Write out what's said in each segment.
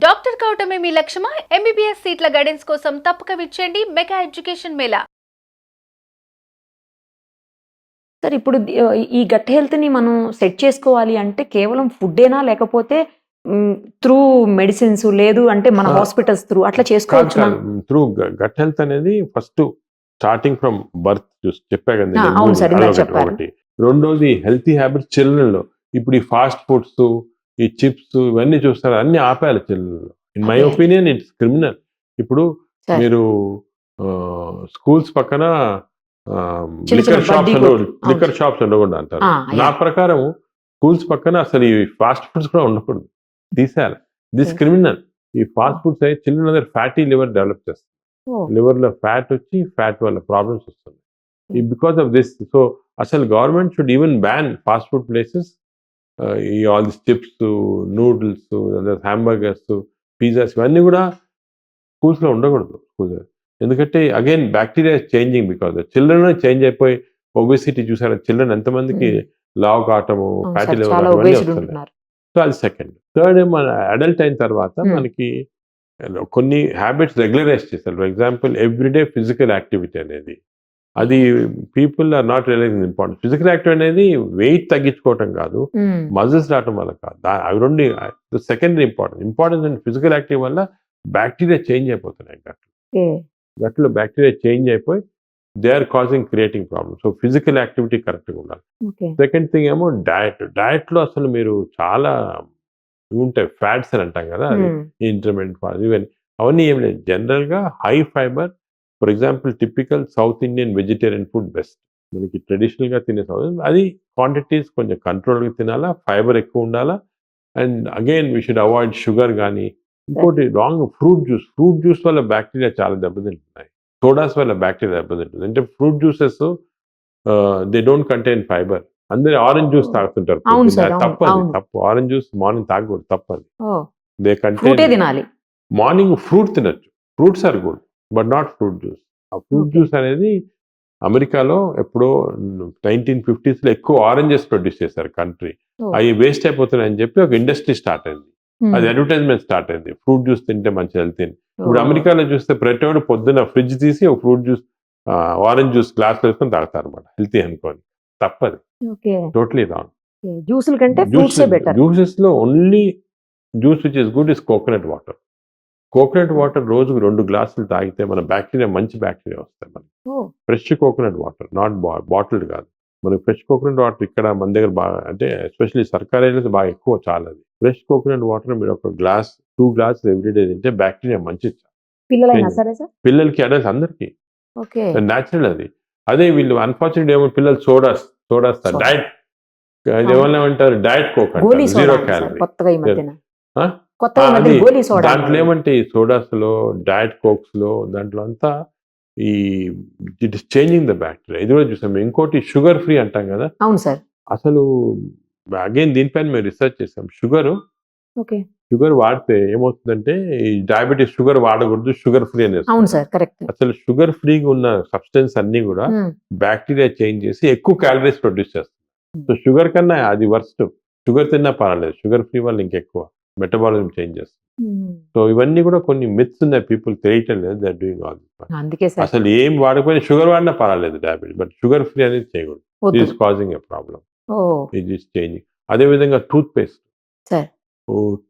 Doctor కావటమే మీ లక్ష్యమా? MBBS సీట్ల guidance కోసం తప్పక విచ్చేయండి మెగా ఎడ్యుకేషన్ మేళా. సార్ ఇప్పుడు ఈ గట్ హెల్త్‌ని మనం సెట్ చేసుకోవాలి అంటే కేవలం ఫుడ్డేనా? లేకపోతే త్రూ మెడిసిన్స్ లేదు అంటే మన హాస్పిటల్స్ త్రూ అట్లా కాదు చేసుకోవచ్చునా? కాదు. త్రూ గట్ హెల్త్ అనేది ఫస్ట్ స్టార్టింగ్ ఫ్రమ్ బర్త్ చెప్పా కదా ఆ! నేను. అవును సార్. ఇందాక అదొకటి చెప్పారు. ఒకటి. రెండోది హెల్తీ హ్యాబిట్స్ చిల్డ్రన్‌లో. ఇప్పుడు ఈ ఫాస్ట్ ఫుడ్స్, ఈ చిప్స్ ఇవన్నీ చూస్తారు. అన్నీ ఆపేయాలి చిల్డ్రన్‌లో. ఇన్ మై అదే. Opinion it's criminal. ఇప్పుడు సార్. మీరు స్కూల్స్ పక్కన చిన్న చిన్న బడ్డీ కొట్టు. అవును లిక్కర్ సార్. షాప్స్ ఉండకూడదు అంటారు. ఆ! నా యాహ్! ప్రకారం స్కూల్స్ పక్కన అసలు ఈ ఫాస్ట్ ఫుడ్స్ కూడా ఉండకూడదు. తీసేయాలి. This okay. క్రిమినల్. ఈ ఫాస్ట్ ఫుడ్స్ అయ్యి చిల్డ్రన్ దగ్గర ఫ్యాటీ లివర్ డెవలప్ చేస్తుంది. ఓహ్! లివర్‌లో ఫ్యాట్ వచ్చి ఫ్యాట్ వల్ల ప్రాబ్లమ్స్ వస్తున్నాయి. Hmm. Because of this. So అసలు government should even ban fast food places. ఈ all this chips, noodles, hamburgers, pizzas ఇవన్నీ కూడా స్కూల్స్‌లో ఉండకూడదు. ఎందుకంటే again bacteria changing because children change అయిపోయి ఒబెసిటీ చూసారా చిల్డ్రన్ ఎంతమందికి హ్మ్. లావు కావటము, అవును ఫ్యాటీ సార్. లివర్ చాలా ఇవన్నీ ఒబేస్డ్ వస్తున్నాయి. ఉంటున్నారు. సో అది సెకండ్. థర్డ్ మన అడల్ట్ అయిన తర్వాత హ్మ్. మనకి కొన్ని హ్యాబిట్స్ రెగ్యులరైజ్ చేస్తారు. For example everyday physical activity అనేది. అది people are not realising important. Physical activity అనేది వెయిట్ తగ్గించుకోవటం కాదు, హ్మ్. మజిల్స్ రావటం వల్ల కాదు. అవి రెండు secondary important. Importance physical active వల్ల బ్యాక్టీరియా చేంజ్ అయిపోతున్నాయి గట్లో. ఓకే. గట్లో బ్యాక్టీరియా చేంజ్ అయిపోయి they are causing creating problem. So physical activity కరెక్ట్గా ఉండాలి. ఓకే. సెకండ్ థింగ్ ఏమో డయట్. డయట్లో అసలు మీరు చాలా ఇవి ఉంటాయి, ఫ్యాట్స్ అని అంటాం కదా, అది హ్మ్. ఇంటర్మీడియట్ ఫాట్ ఇవన్నీ అవన్నీ ఏం లేదు. జనరల్గా high fibre. For example typical south Indian vegetarian food best. మనకి ట్రెడిషనల్గా తినే అది క్వాంటిటీస్ కొంచెం కంట్రోల్గా తినాలా, ఫైబర్ ఎక్కువ ఉండాలా. And again we should avoid sugar కానీ. ఇంకోటి రాంగ్ ఫ్రూట్ జ్యూస్ వల్ల బ్యాక్టీరియా చాలా దెబ్బతింటున్నాయి. సోడాస్ వల్ల బ్యాక్టీరియా దెబ్బతింటుంది. అంటే fruit juices they don't contain fibre. అందరూ ఆరెంజ్ జ్యూస్ తాగుతుంటారు అవును పొద్దున్న. సార్. అవును. తప్పు, అది అవును. తప్పు. ఆరెంజ్ జ్యూస్ మార్నింగ్ తాగకూడదు, తప్పది. ఓహ్! దే ఫ్రూటే కంటైన్. తినాలి. మార్నింగ్ ఫ్రూట్ తినొచ్చు. Fruits are good but not fruit juice. ఆ ఫ్రూట్ ఓకే. జ్యూస్ అనేది అమెరికాలో ఎప్పుడో 1950స్‌లో ఎక్కువ ఆరెంజెస్ ప్రొడ్యూస్ చేశారు కంట్రీ. ఓహ్! అవి వేస్ట్ అయిపోతున్నాయని చెప్పి ఒక ఇండస్ట్రీ స్టార్ట్ అయింది. అది హ్మ్. అడ్వర్టైజ్మెంట్ స్టార్ట్ అయింది. ఫ్రూట్ జ్యూస్ తింటే మంచి హెల్త్ అని. ఇప్పుడు ఓహ్! అమెరికాలో చూస్తే ప్రతివాడు పొద్దున్న ఫ్రిడ్జ్ తీసి ఒక ఫ్రూట్ జ్యూస్, ఆరెంజ్ జ్యూస్ గ్లాస్‌లో వేసుకొని తాగుతారన్నమాట హెల్తీ అనుకోని. తప్పది. ఓకే. Totally wrong. ఓకే. జ్యూసుల కంటే జ్యూస్ ఫ్రూట్సే బెటర్. జ్యూసెస్‌లో only juice which is good is coconut water. Coconut water రోజుకు 2 గ్లాసులు తాగితే మన బ్యాక్టీరియా మంచి బ్యాక్టీరియా వస్తాయి మనకి. Oh! Fresh coconut water, not bottled కాదు. మనకి ఫ్రెష్ కోకోనట్ వాటర్ ఇక్కడ మన దగ్గర బాగా, అంటే ఎస్పెషల్లీ సర్కార్ ఏరియాలో బాగా ఎక్కువ చాలా అది. ఫ్రెష్ కోకోనట్ వాటర్ మీరు ఒక గ్లాస్, 2 గ్లాసెస్ ఎవ్రీడే తింటే బ్యాక్టీరియా మంచిది. పిల్లలైనా సరే సార్? పిల్లలకి, అడల్ట్స్ అందరికీ ఓకే. న్యాచురల్ అది. అదే వీళ్ళు అన్ఫార్చునేట్ ఏమో పిల్లలు సోడాస్ సోడా. డైట్, అవును. ఏమంటారు డైట్ కోక్ గోలీ అంటారు, సోడా జీరో అంట సార్ క్యాలరీ. కొత్తగా ఈ మధ్యన. ఆ? కొత్తగా ఈ మధ్యన అది గోలీ సోడా దాంట్లో అన్నారు. ఏమంటే ఈ సోడాస్‌లో, డయట్ కోక్స్‌లో దాంట్లో అంతా ఈ it is changing the bacteria. ఇది కూడా చూసాం. ఇంకోటి షుగర్ ఫ్రీ అంటాం కదా. అవును సార్. అసలు అగైన్ దీనిపైన మేము రిసర్చ్ చేసాం. ఓకే. షుగర్ వాడితే ఏమవుతుందంటే ఈ డయాబెటిస్ షుగర్ వాడకూడదు, షుగర్ ఫ్రీ అవును అనేసి. సార్. కరెక్ట్. అసలు షుగర్ ఫ్రీగా ఉన్న సబ్స్టెన్స్ అన్నీ కూడా హ్మ్. బ్యాక్టీరియా చేంజ్ చేసి ఎక్కువ క్యాలరీస్ ప్రొడ్యూస్ చేస్తుంది. సో హ్మ్. షుగర్ కన్నా అది వర్స్ట్. షుగర్ తిన్నా పర్వాలేదు, షుగర్ ఫ్రీ వల్ల ఇంకెక్కువ మెటబాలిజం చేంజ్ చేస్తుంది. హ్మ్. సో ఇవన్నీ కూడా కొన్ని మిత్స్ ఉన్నాయి, పీపుల్ తెలియటం లేదు. They are doing all this. అందుకే సార్. అసలు ఏం వాడకపోయినా షుగర్ వాడినా పర్వాలేదు డయాబెటిస్, బట్ షుగర్ ఫ్రీ అనేది చేయకూడదు. వద్దు. It is causing a problem. Oh! It is changing. అదేవిధంగా టూత్ పేస్ట్. సార్.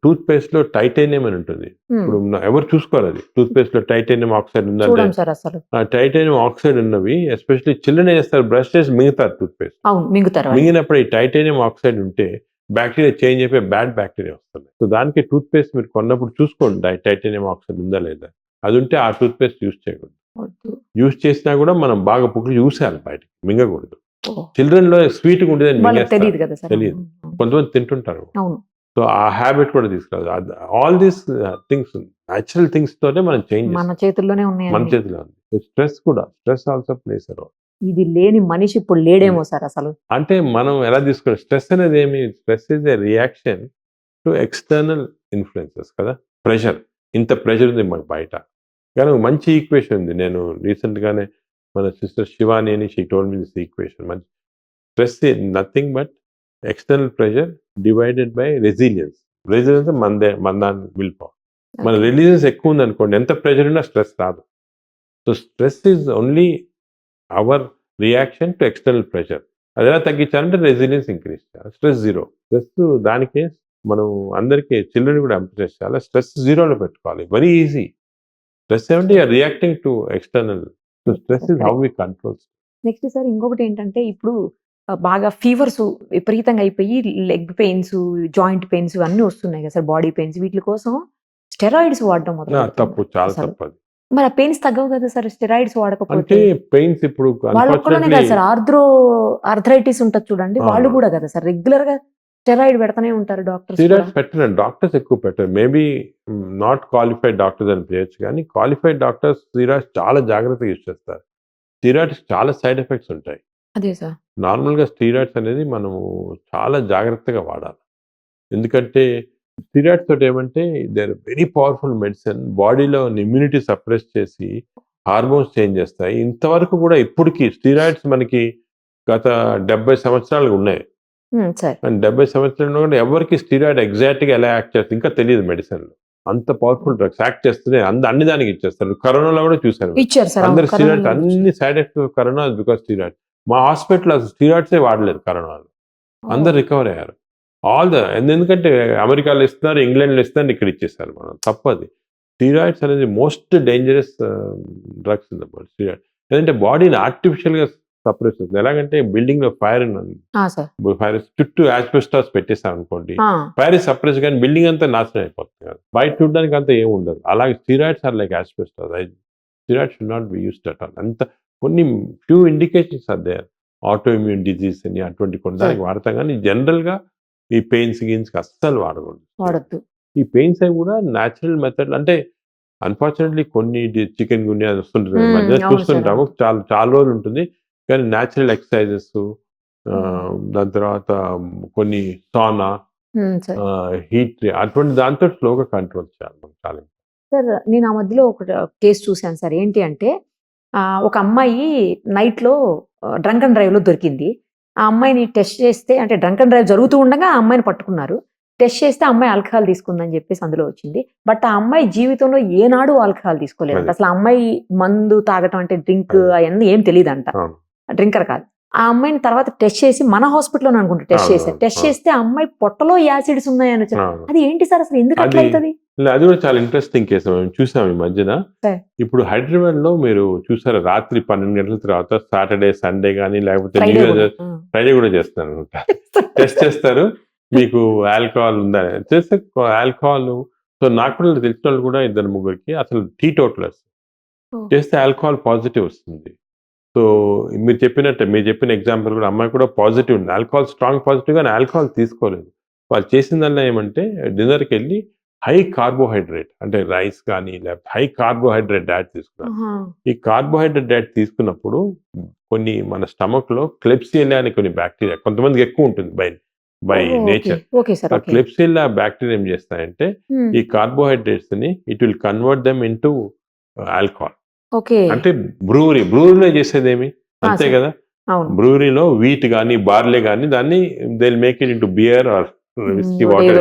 టూత్ పేస్ట్‌లో టైటానియం అని ఉంటుంది. హ్మ్. ఇప్పుడు ఎవరు చూసుకోరు అది. టూత్ పేస్ట్‌లో టైటానియం ఆక్సైడ్ ఉందంటే, చూడం సార్ అసలు. ఆ టైటానియం ఆక్సైడ్ ఉన్నవి ఎస్పెషల్లీ చిల్డ్రన్ ఏం చేస్తారు, బ్రష్ చేసి మింగుతారు టూత్ పేస్ట్. అవును. మింగుతారు వాళ్ళు. మింగినప్పుడు ఈ టైటానియం ఆక్సైడ్ ఉంటే బ్యాక్టీరియా చేంజ్ అయిపోయి బ్యాడ్ బ్యాక్టీరియా వస్తుంది. సో దానికి టూత్ పేస్ట్ మీరు కొన్నప్పుడు చూసుకోండి టైటానియం ఆక్సైడ్ ఉందా లేదా. అది ఉంటే ఆ టూత్ పేస్ట్ యూజ్ చేయకూడదు. వద్దు. యూజ్ చేసినా కూడా మనం బాగా పుక్కి చూసేయాలి, బయటకి మింగకూడదు. ఓహ్! చిల్డ్రన్‌లో స్వీట్‌గా ఉండేదని వాళ్ళకి మింగేస్తారు. తెలీదు కదా సార్. తెలీదు. అవును. కొంతమంది తింటుంటారు. అవును. సో ఆ హ్యాబిట్ కూడా తీసుకురావాలి. All these things natural things తోనే మనం చేంజ్ మన చేస్తాం. చేతుల్లోనే మన ఉన్నాయండి. చేతిలో ఉంది. స్ట్రెస్ కూడా, stress also plays a role. ఇది లేని మనిషి ఇప్పుడు లేడేమో సార్ అసలు. అంటే మనం ఎలా తీసుకోవాలి, స్ట్రెస్ అనేది ఏమి, stress is a reaction to external influences కదా. ప్రెషర్, ఇంత ప్రెషర్ ఉంది మనకు బయట. కానీ ఒక మంచి ఈక్వేషన్ ఉంది. నేను రీసెంట్‌గానే మన సిస్టర్ శివాని అని she told me this equation. మంచి stress is nothing but external pressure divided by resilience. Resilience మన దాని విల్ పవర్. మన Okay. రిలీజెస్ ఎక్కువ ఉంది అనుకోండి, ఎంత ప్రెషర్ ఉన్నా స్ట్రెస్ రాదు. So stress is only our reaction to external pressure. అది ఎలా తగ్గించాలంటే రెసిలియన్స్ ఇంక్రీజ్ చేయాలి. Stress zero. స్ట్రెస్ దానికే మనం అందరికీ చిల్డ్రన్ కూడా ఎంకరేజ్ చేయాలి. స్ట్రెస్ జీరోలో పెట్టుకోవాలి. Very easy. స్ట్రెస్ ఏమంటే you are reacting to external. So stress is how we control. Next sir ఇంకొకటి ఏంటంటే ఇప్పుడు బాగా ఫీవర్స్ విపరీతంగా అయిపోయి లెగ్ పెయిన్స్, జాయింట్ పెయిన్స్ అన్నీ వస్తున్నాయి కదా సార్, బాడీ పెయిన్స్. వీటి కోసం స్టెరాయిడ్స్ వాడడం తప్పు, చాలా అసలు. తప్పు అది. మరి ఆ పెయిన్స్ తగ్గవు కదా సార్ స్టెరాయిడ్స్ అంటే వాడకపోతే? పెయిన్స్ ఇప్పుడు వాళ్ళు ఒక్కడనే కదా సార్, ఆర్థరైటిస్ ఉంటుంది చూడండి, వాళ్ళు కూడా కదా సార్ రెగ్యులర్ గా స్టెరాయిడ్ పెడతానే ఉంటారు డాక్టర్స్. స్టీరాయిడ్స్ పెట్టరండి, డాక్టర్స్ ఎక్కువ పెట్టరు. మేబీ నాట్ క్వాలిఫైడ్ డాక్టర్స్ అని చేయొచ్చు, కానీ క్వాలిఫైడ్ డాక్టర్స్ స్టీరాయిడ్స్ చాలా జాగ్రత్తగా యూజ్ చేస్తారు. స్టీరాయిడ్స్ చాలా సైడ్ ఎఫెక్ట్స్ ఉంటాయి. అదే సార్. నార్మల్గా స్టీరాయిడ్స్ అనేది మనము చాలా జాగ్రత్తగా వాడాలి. ఎందుకంటే స్టీరాయిడ్స్ తోటి ఏమంటే they are very powerful medicine. బాడీలో ఇమ్యూనిటీ సప్రెస్ చేసి హార్మోన్స్ చేంజ్ చేస్తాయి. ఇంతవరకు కూడా ఇప్పటికీ స్టీరాయిడ్స్ మనకి గత 70 సంవత్సరాలు ఉన్నాయి. సార్ అండ్ 70 సంవత్సరాలు కూడా ఎవరికి స్టీరాయిడ్ ఎగ్జాక్ట్గా ఎలా యాక్ట్ చేస్తుంది ఇంకా తెలియదు మెడిసిన్లో. అంత పవర్ఫుల్ డ్రగ్స్ యాక్ట్ చేస్తూనే అన్ని దానికి ఇచ్చేస్తారు. కరోనాలో కూడా చూశాను, ఇచ్చారు సార్. అందరు స్టీరాయిడ్స్, అన్ని side effects corona because steroid. మా హాస్పిటల్ అసలు స్టీరాయిడ్సే వాడలేదు కరోనాలో, అందరు రికవర్ అయ్యారు. ఎందుకంటే అమెరికాలో ఇస్తున్నారు, ఇంగ్లాండ్లో ఇస్తున్నారు, ఇక్కడ ఇచ్చేస్తారు. మనం తప్పది. స్టీరాయిడ్స్ అనేది most dangerous drugs in the world. Steroid ఎందుకంటే బాడీని ఆర్టిఫిషియల్గా సప్రెస్ చేస్తుంది. ఎలాగంటే బిల్డింగ్ లో ఫైర్ ఫైర్ చుట్టూ యాస్బెస్టాస్ పెట్టేస్తాం అనుకోండి, ఫైర్ సప్రెస్ కానీ బిల్డింగ్ అంతా నాశనం అయిపోతుంది కదా, బయట చూడడానికి అంతా ఏమి ఉండదు. అలాగే steroids are like asbestos. Steroids should not be used at all. అంత కొన్ని few indications are there, autoimmune disease అని అటువంటి కొనడానికి వాడతాం, కానీ జనరల్ గా ఈ పెయిన్స్ గిన్స్ అస్సలు వాడకూడదు. ఈ పెయిన్స్ అవి కూడా న్యాచురల్ మెథడ్, అంటే అన్ఫార్చునేట్లీ కొన్ని చికెన్ గున్యా వస్తుంటుంది మధ్య చూస్తుంటాము, చాలా రోజులు ఉంటుంది. కానీ న్యాచురల్ ఎక్సర్సైజెస్, దాని తర్వాత కొన్ని సానా, హీట్, అటువంటి దాంతో స్లోగా కంట్రోల్ చేయాలి చాలా. సార్ నేను ఆ మధ్యలో ఒక కేసు చూశాను సార్. ఏంటి అంటే ఒక అమ్మాయి నైట్లో డ్రంక్ అండ్ డ్రైవ్ లో దొరికింది. ఆ అమ్మాయిని టెస్ట్ చేస్తే, అంటే డ్రంక్ అండ్ డ్రైవ్ జరుగుతూ ఉండగా ఆ అమ్మాయిని పట్టుకున్నారు. టెస్ట్ చేస్తే అమ్మాయి ఆల్కహాల్ తీసుకుందని చెప్పేసి అందులో వచ్చింది. బట్ ఆ అమ్మాయి జీవితంలో ఏనాడు ఆల్కహాల్ తీసుకోలేదు. అసలు ఆ అమ్మాయి మందు తాగటం అంటే డ్రింక్ అవన్నీ ఏం తెలియదు అంట, డ్రింకర్ కాదు. ఆ అమ్మాయిని తర్వాత టెస్ట్ చేసి మన హాస్పిటల్లో అనుకుంటా టెస్ట్ చేస్తే ఆ అమ్మాయి పొట్టలో యాసిడ్స్ ఉన్నాయని వచ్చారు. అది ఏంటి సార్ అసలు, ఎందుకు అట్లా అవుతుంది? అది కూడా చాలా ఇంట్రెస్టింగ్ కేసు మేము చూసాం ఈ మధ్యన. ఇప్పుడు హైదరాబాద్ లో మీరు చూసారు, రాత్రి 12 గంటల తర్వాత సాటర్డే, సండే కానీ లేకపోతే ఫ్రైడే కూడా చేస్తారు అనమాట. టెస్ట్ చేస్తారు మీకు ఆల్కహాల్ ఉందా చేస్తే ఆల్కహాల్. సో నాకు కూడా తెలిసిన వాళ్ళు కూడా 2-3 అసలు టీటోటలర్స్ చేస్తే ఆల్కహాల్ పాజిటివ్ వస్తుంది. సో మీరు చెప్పిన ఎగ్జాంపుల్ కూడా అమ్మాయి కూడా పాజిటివ్ ఉంది, ఆల్కహాల్ స్ట్రాంగ్ పాజిటివ్, కానీ ఆల్కహాల్ తీసుకోలేదు. వాళ్ళు చేసిందల్లా ఏమంటే డిన్నర్కి వెళ్ళి హై కార్బోహైడ్రేట్, అంటే రైస్ కానీ లేకపోతే హై కార్బోహైడ్రేట్ డైట్ తీసుకున్నారు. ఈ కార్బోహైడ్రేట్ డైట్ తీసుకున్నప్పుడు కొన్ని మన స్టమక్ లో క్లెప్సియల్లా అని కొన్ని బ్యాక్టీరియా, కొంతమందికి ఎక్కువ ఉంటుంది బై నేచర్. ఆ క్లెప్సియల్లా బ్యాక్టీరియా ఏం చేస్తాయంటే ఈ కార్బోహైడ్రేట్స్ ని it will convert them into alcohol. అంటే బ్రూవరీలో చేసేదేమి అంతే కదా, బ్రూవరీలో వీట్ కానీ బార్లే కానీ దాన్ని they will make it into beer or whiskey water.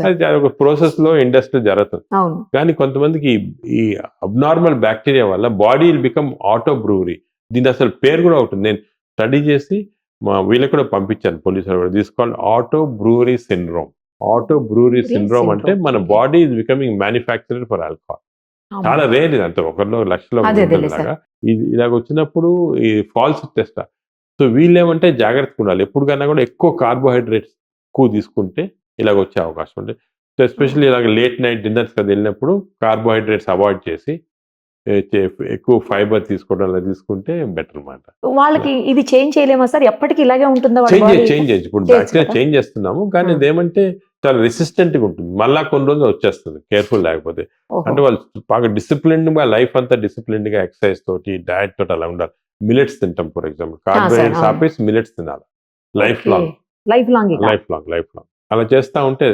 అది ఒక ప్రాసెస్ లో ఇండస్ట్రీ జరుగుతుంది. కానీ కొంతమందికి ఈ అబ్నార్మల్ బ్యాక్టీరియా వల్ల body will become auto brewery. దీని అసలు పేరు కూడా ఉంటుంది, నేను స్టడీ చేసి మా వీళ్ళకి కూడా పంపించాను, పోలీసులు కూడా. This called auto brewery syndrome. Auto brewery syndrome అంటే మన body is becoming manufacturer for alcohol. చాలా రేర్ ఇది, అంత 1,00,000 లాగా ఇలాగ వచ్చినప్పుడు ఈ ఫాల్స్ టెస్ట్. సో వీళ్ళు ఏమంటే జాగ్రత్తగా ఉండాలి, ఎప్పుడు కన్నా కూడా ఎక్కువ కార్బోహైడ్రేట్స్ ఎక్కువ తీసుకుంటే ఇలాగ వచ్చే అవకాశం ఉంది. సో ఎస్పెషల్లీ ఇలాగ లేట్ నైట్ డిన్నర్స్ కదా వెళ్ళినప్పుడు కార్బోహైడ్రేట్స్ అవాయిడ్ చేసి ఎక్కువ ఫైబర్ తీసుకోవడం అలా తీసుకుంటే బెటర్ అన్నమాట. వాళ్ళకి ఇది చేంజ్ చేయలేమా సార్, ఎప్పటికీ ఇలాగే ఉంటుందా? చేంజ్ ఇప్పుడు బ్యాక్టీరియా చేంజ్ చేస్తున్నాము, కానీ ఇదేమంటే చాలా రెసిస్టెంట్ గా ఉంటుంది, మళ్ళా కొన్ని రోజులు వచ్చేస్తుంది కేర్ఫుల్ లేకపోతే. అంటే వాళ్ళు బాగా డిసిప్లిన్డ్ గా లైఫ్ అంతా డిసిప్లిన్డ్ గా ఎక్సర్సైజ్ తోటి డైట్ తోటి అలా ఉండాలి. మిలెట్స్ తింటాం ఫర్ ఎగ్జాంపుల్, కార్బోహైడ్రేట్స్ ఆపేసి మిలెట్స్ తినాలి లైఫ్ లాంగ్. అలా చేస్తా ఉంటే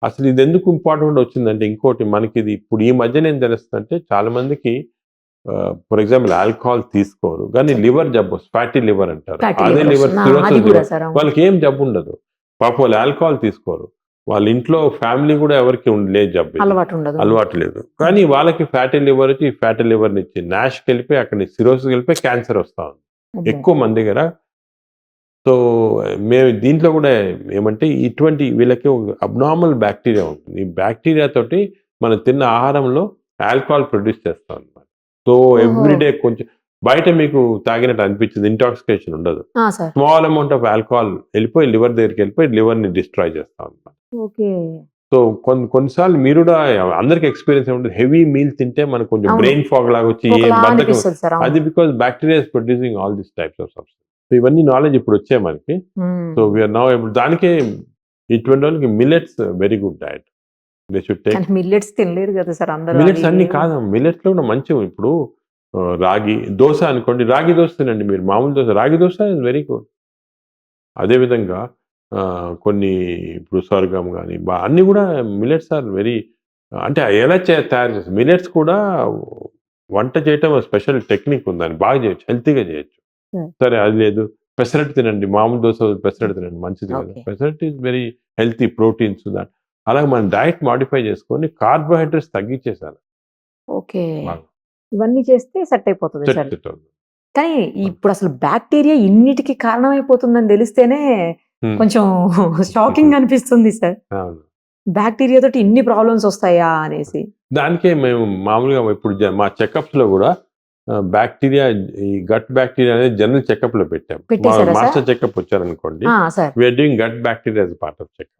అసలు ఇది ఎందుకు ఇంపార్టెంట్ వచ్చిందంటే, ఇంకోటి మనకి ఇది ఇప్పుడు ఈ మధ్యన ఏం తెలుస్తుందంటే చాలా మందికి ఫర్ ఎగ్జాంపుల్ ఆల్కహాల్ తీసుకోరు కానీ లివర్ జబ్బు, ఫ్యాటీ లివర్ అంటారు, అదే లివర్ సిరోసిస్, వాళ్ళకి ఏం జబ్బు ఉండదు పాపం, వాళ్ళు ఆల్కహాల్ తీసుకోరు, వాళ్ళ ఇంట్లో ఫ్యామిలీ కూడా ఎవరికి లేదు జబ్బు ఇది. అలవాటు ఉండదు. అలవాటు లేదు, కానీ వాళ్ళకి ఫ్యాటీ లివర్ వచ్చి ఫ్యాటీ లివర్ని ఇచ్చి నాష్కి వెళ్ళిపోయి అక్కడి సిరోసిస్ వెళ్ళిపోయి క్యాన్సర్ వస్తూ ఉంది అబ్బో. ఎక్కువ మంది దగ్గర. సో మేము దీంట్లో కూడా ఏమంటే ఇటువంటి వీళ్ళకి అబ్నార్మల్ బ్యాక్టీరియా ఉంటుంది. ఈ బ్యాక్టీరియా తోటి మనం తిన్న ఆహారంలో ఆల్కహాల్ ప్రొడ్యూస్ చేస్తాం అనమాట. సో ఎవ్రీడే కొంచెం బయట మీకు తాగినట్టు అనిపించింది, ఇంటాక్సికేషన్ ఉండదు. Sir small amount of alcohol వెళ్ళిపోయి లివర్ దగ్గరికి వెళ్ళిపోయి లివర్ని డిస్ట్రాయ్ చేస్తాం అనమాట. ఓకే. సో కొన్నిసార్లు మీరు కూడా అందరికి ఎక్స్పీరియన్స్ ఉంటుంది, హెవీ మీల్ తింటే మనకు కొంచెం అవును. బ్రెయిన్ ఫాగ్ లాగా వచ్చి ఏం ఒకలా బద్ధకం. అనిపిస్తుంది సార్. అవును. అది because bacteria is producing all this types of substance. So ఇవన్నీ నాలెడ్జ్ ఇప్పుడు వచ్చాయి మనకి. సో వీఆర్ నౌ ఏబుల్, దానికే ఇటువంటి వాళ్ళకి millets very good diet. They should take కానీ మిల్లెట్స్ తినలేరు కదా సార్ అందరూ. మిల్లెట్స్. అది అన్ని ఏం- కాదు, మిల్లెట్స్ లో కూడా మంచివి. ఇప్పుడు రాగి దోశ అనుకోండి, రాగి దోశ తినండి మీరు, మామూలు దోశ, రాగి దోశ ఇస్ వెరీ గుడ్. అదేవిధంగా కొన్ని ఇప్పుడు స్వర్గం కానీ అన్నీ కూడా మిల్లెట్స్ ఆర్ వెరీ, అంటే ఎలా తయారు చేస్తారు మిల్లెట్స్ కూడా వంట చేయటం స్పెషల్ టెక్నిక్ ఉంది, దాన్ని బాగా చేయొచ్చు, హెల్తీగా చేయొచ్చు. Hmm. సరే అది లేదు, పెసరట్టు తినండి, మామూలు దోశ పెసరట్టు తినండి, మంచిది కదా. Okay. Pesarattu is very healthy, proteins that. అలాగే మన డైట్ మాడిఫై చేసుకొని కార్బోహైడ్రేట్స్ తగ్గించేసారు. ఓకే. బాగా ఇవన్నీ చేస్తే సెట్ అయిపోతుంది సెట్ సార్. సెట్ అవుతుంది. కానీ ఇప్పుడు అసలు బ్యాక్టీరియా ఇన్నిటికి కారణమైపోతుందని తెలిస్తేనే Hmm. కొంచెం షాకింగ్ అనిపిస్తుంది సార్. అవును. బ్యాక్టీరియా తోటి ఇన్ని ప్రాబ్లమ్స్ వస్తాయా అనేసి. దానికే మేము మామూలుగా ఇప్పుడు మా చెకప్స్ లో కూడా బ్యాక్టీరియా, ఈ గట్ బ్యాక్టీరియా అనేది జనరల్ చెకప్ లో పెట్టాం. పెట్టేశారా సార్? మాస్టర్ చెకప్ వచ్చారనుకోండి, sir we are doing gut bacteria as part of checkup.